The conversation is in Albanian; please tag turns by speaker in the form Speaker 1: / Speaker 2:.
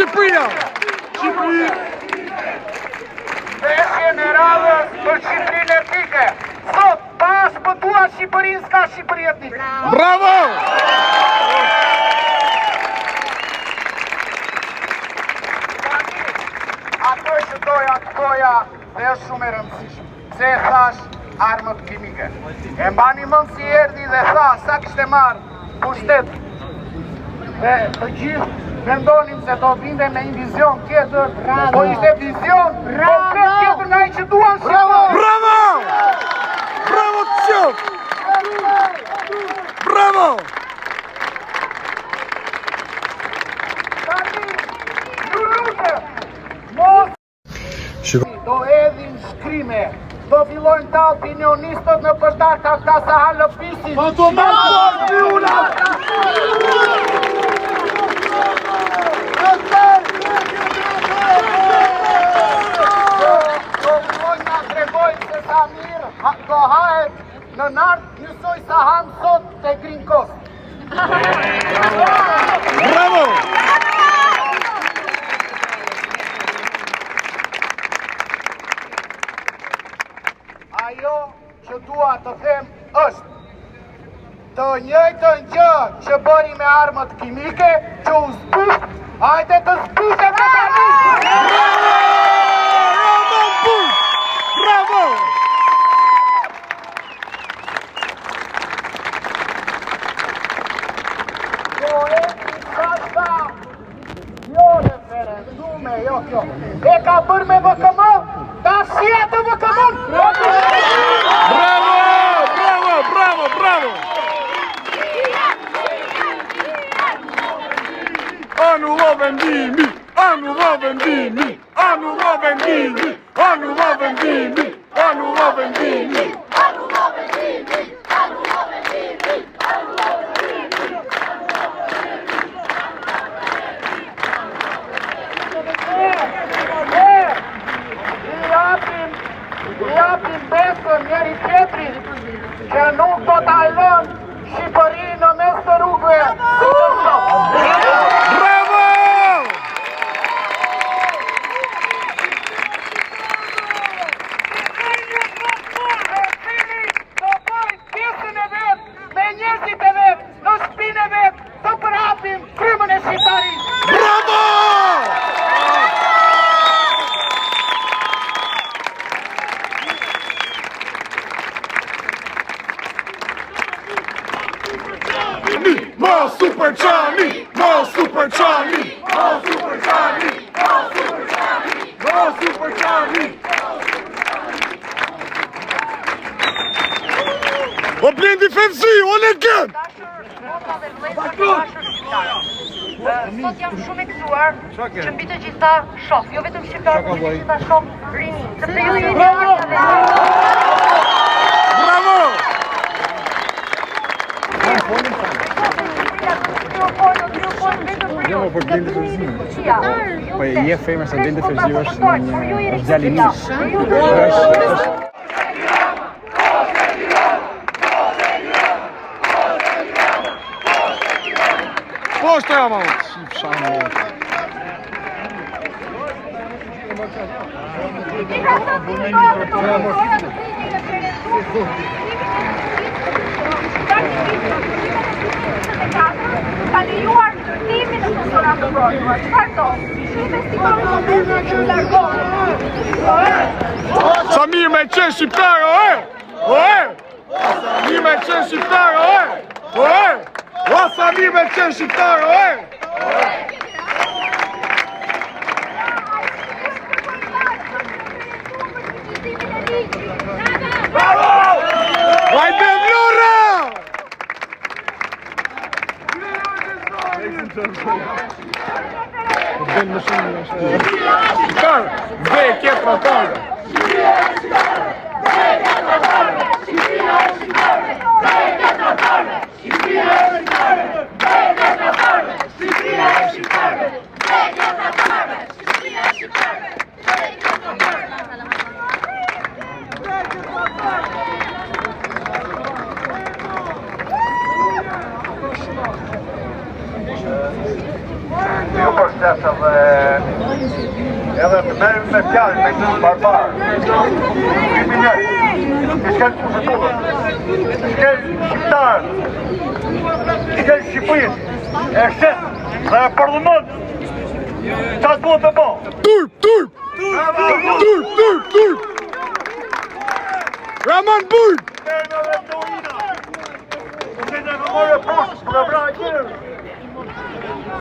Speaker 1: Shqipëria! Shqipëri!
Speaker 2: Veshje në radhës për Shqipërinë etnike. Sot, pas pëtua Shqipërinë, s'ka Shqipëri etnike.
Speaker 1: Bravo!
Speaker 2: Ato që doja të thoja dhe është shumë e rëndësishme. Se e thash armët kimike. E mbani mend si erdhi dhe tha sa kishte marrë pushtet. Dhe të gjithë vendonim se do vinde me një vizion tjetër, po ishte vizion komplet tjetër nga i që duan Shqipërinë.
Speaker 1: Bravo! Bravo të qoftë! Bravo!
Speaker 2: Tani, ju lutem, mos do edhin shkrime, do fillojnë ta opinionistët në përdata këta sa halë pisin.
Speaker 1: Po të marrë të unat!
Speaker 2: Do hahet në nartë njësoj sa hamë sot të Green Coast.
Speaker 1: Bravo!
Speaker 2: Ajo që dua të them është të njëjtën gjë që bëri me armët kimike, që u zbysht, hajde të zbyshet të tani!
Speaker 1: Bravo!
Speaker 2: Jo referendume, jo kjo. E ka bërë me VKM, ta shia të VKM.
Speaker 1: Bravo! Bravo! Bravo! Bravo! Anullo vendimi! Anullo vendimi! Anullo vendimi! Anullo vendimi! Anullo vendimi!
Speaker 3: Anullo vendimi! Anullo vendimi!
Speaker 2: I japim besën njëri tjetrit që nuk do t'a lënë Shqipërinë në mes të rrugëve.
Speaker 1: Bravo!
Speaker 2: Do bëjmë pjesën e vetë, me njerëzit e vetë, në shpinë e vetë, të përhapim frymën e shqiptarisë.
Speaker 1: Bravo! Mo Super Charlie! Mo Super Charlie! Mo Super Charlie! Mo Super Charlie! Mo Super Charlie! O blin defensiv, o legend!
Speaker 3: Sot jam shumë e gëzuar që mbi të gjitha shoh, jo vetëm shqiptar, por mbi të gjitha shoh rini, sepse ju jeni
Speaker 1: Bravo!
Speaker 4: Po je femër se blin defensiv është djali i nis.
Speaker 1: Posto ja mam! Szanowny.
Speaker 3: Ka lejuar ndërtimin në personat të mbrojtura. Çfarë do? Shumë festivalë të ndërshme që largohen.
Speaker 1: Sa mirë me qenë shqiptar, oe! Oe! Sa mirë me qenë shqiptar, oe! Oe! O, sa mirë me qenë shqiptar, oe!
Speaker 3: Bravo!
Speaker 1: Hajde Vlora! Shqiptar, dhe kjetra tarë!
Speaker 2: Ju qesë edhe të merrim me fjalë me këtë barbar. Kriminal. Shkel kushtetullën. Shkel shqiptarët. Shkel Shqipërinë. E shet dhe e përdhëmon. Qa duhet të bo?
Speaker 1: Turp, turp! Turp, turp, turp! Raman Burg!
Speaker 2: Në dhe të ujina. Në dhe në mërë poshtë, për e vra gjërë.